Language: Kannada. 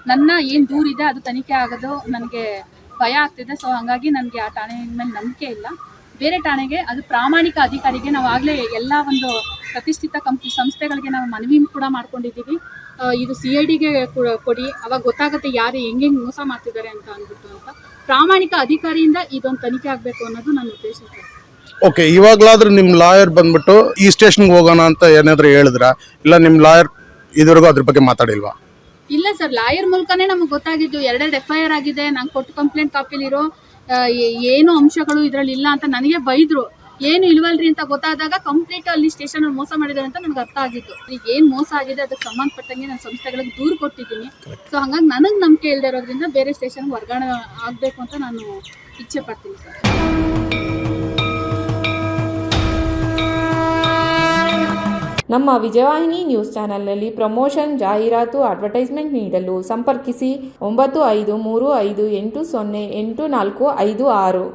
ನನ್ನ ಏನು ದೂರಿದೆ ಅದು ತನಿಖೆ ಆಗೋದು ನನಗೆ ಭಯ ಆಗ್ತಿದೆ. ಸೊ ಹಾಗಾಗಿ ನನಗೆ ಆ ಠಾಣೆ ಮೇಲೆ ನಂಬಿಕೆ ಇಲ್ಲ. ಬೇರೆ ಠಾಣೆಗೆ, ಅದು ಪ್ರಾಮಾಣಿಕ ಅಧಿಕಾರಿಗೆ ನಾವು ಆಗಲೇ ಎಲ್ಲ ಒಂದು ಪ್ರತಿಷ್ಠಿತ ಸಂಸ್ಥೆಗಳಿಗೆ ನಾವು ಮನವಿ ಕೂಡ ಮಾಡ್ಕೊಂಡಿದ್ದೀವಿ. ಇದು CIDಗೆ ಕೊಡಿ, ಅವಾಗ ಗೊತ್ತಾಗುತ್ತೆ ಯಾರು ಹೆಂಗೆ ಮೋಸ ಮಾಡ್ತಿದ್ದಾರೆ ಅಂತ ಅಂದ್ಬಿಟ್ಟು. ಅಂತ ಪ್ರಾಮಾಣಿಕ ಅಧಿಕಾರಿಯಿಂದ ಇದೊಂದು ತನಿಖೆ ಆಗಬೇಕು ಅನ್ನೋದು ನನ್ನ ಉದ್ದೇಶ ಸರ್. ಓಕೆ, ಇವಾಗಲಾದ್ರೂ ನಿಮ್ಮ ಲಾಯರ್ ಬಂದ್ಬಿಟ್ಟು ಈ ಸ್ಟೇಷನ್ಗೆ ಹೋಗೋಣ ಅಂತ ಏನಾದರೂ ಹೇಳಿದ್ರಾ, ಇಲ್ಲ ನಿಮ್ಮ ಲಾಯರ್ ಇದುವರೆಗೂ ಅದ್ರ ಬಗ್ಗೆ ಮಾತಾಡಿಲ್ವಾ? ಇಲ್ಲ ಸರ್, ಲಾಯರ್ ಮೂಲಕನೇ ನಮಗೆ ಗೊತ್ತಾಗಿದ್ದು. 2 FIR ಆಗಿದೆ. ನಾನು ಕೊಟ್ಟು ಕಂಪ್ಲೇಂಟ್ ಕಾಪಿಲಿರೋ ಏನು ಅಂಶಗಳು ಇದರಲ್ಲಿ ಇಲ್ಲ ಅಂತ ನನಗೆ ಬೈದ್ರು. ಏನು ಇಲ್ವಲ್ರಿ ಅಂತ ಗೊತ್ತಾದಾಗ ಕಂಪ್ಲೀಟ್ ಅಲ್ಲಿ ಸ್ಟೇಷನ್ ಮೋಸ ಮಾಡಿದ್ದಾರೆ ಅಂತ ನನಗೆ ಅರ್ಥ ಆಗಿತ್ತು. ಈಗ ಏನು ಮೋಸ ಆಗಿದೆ ಅದಕ್ಕೆ ಸಂಬಂಧಪಟ್ಟಂಗೆ ನಾನು ಸಂಸ್ಥೆಗಳಿಗೆ ದೂರು ಕೊಟ್ಟಿದ್ದೀನಿ. ಸೊ ಹಾಗಾಗಿ ನನಗೆ ನಂಬಿಕೆ ಇಲ್ಲದೆ ಇರೋದ್ರಿಂದ ಬೇರೆ ಸ್ಟೇಷನ್ಗೆ ವರ್ಗಾವಣೆ ಆಗಬೇಕು ಅಂತ ನಾನು ಇಚ್ಛೆ ಪಡ್ತೀನಿ ಸರ್. ನಮ್ಮ ವಿಜಯವಾಹಿನಿ ನ್ಯೂಸ್ ಚಾನೆಲ್ನಲ್ಲಿ ಪ್ರಮೋಷನ್, ಜಾಹೀರಾತು, ಅಡ್ವರ್ಟೈಸ್ಮೆಂಟ್ ನೀಡಲು ಸಂಪರ್ಕಿಸಿ 9535808456.